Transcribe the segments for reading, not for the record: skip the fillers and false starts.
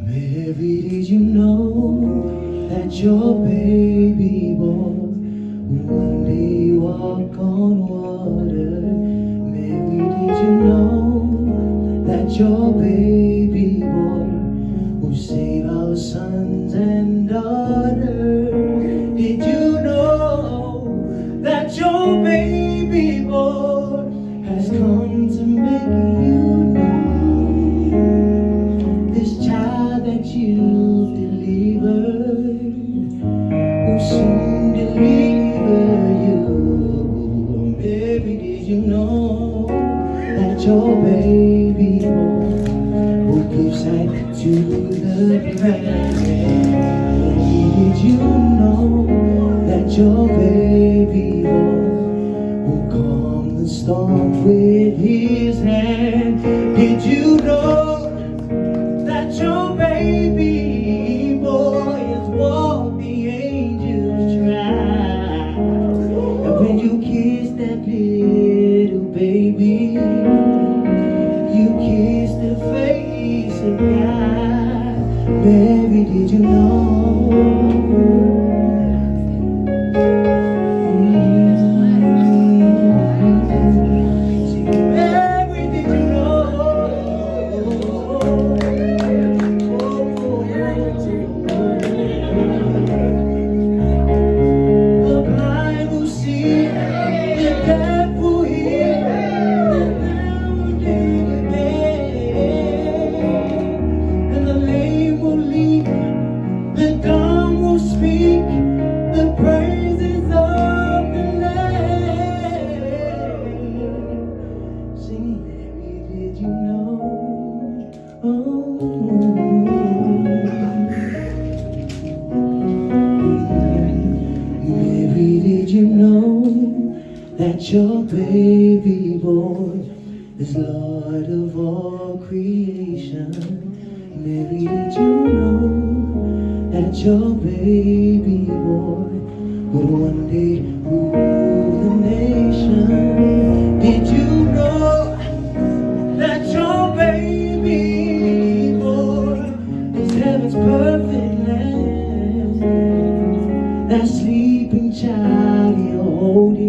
Mary, did you know that your baby boy will one day walk on water? Mary, did you know that your baby boy will save our sons and daughters? Did you know that your baby boy has come to make you new? This child that you delivered will soon deliver you. Baby, did you know that your baby boy will give sight to the blind? Did you know that your baby boy will calm the storm with his hand? Did you know that your baby boy has walked the angels' track? And when you kiss that little baby, you kiss the face of God. Baby, did you know? Did you know that your baby boy is Lord of all creation? Mary, did you know that your baby boy would one day rule the nation? Did you know that your baby boy is heaven's perfect lamb? That sleeping child you're holding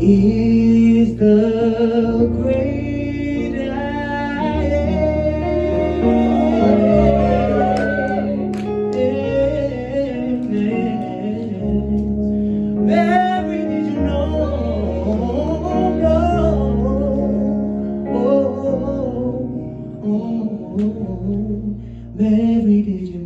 is the great I am. Mary, did you know? Mary, did you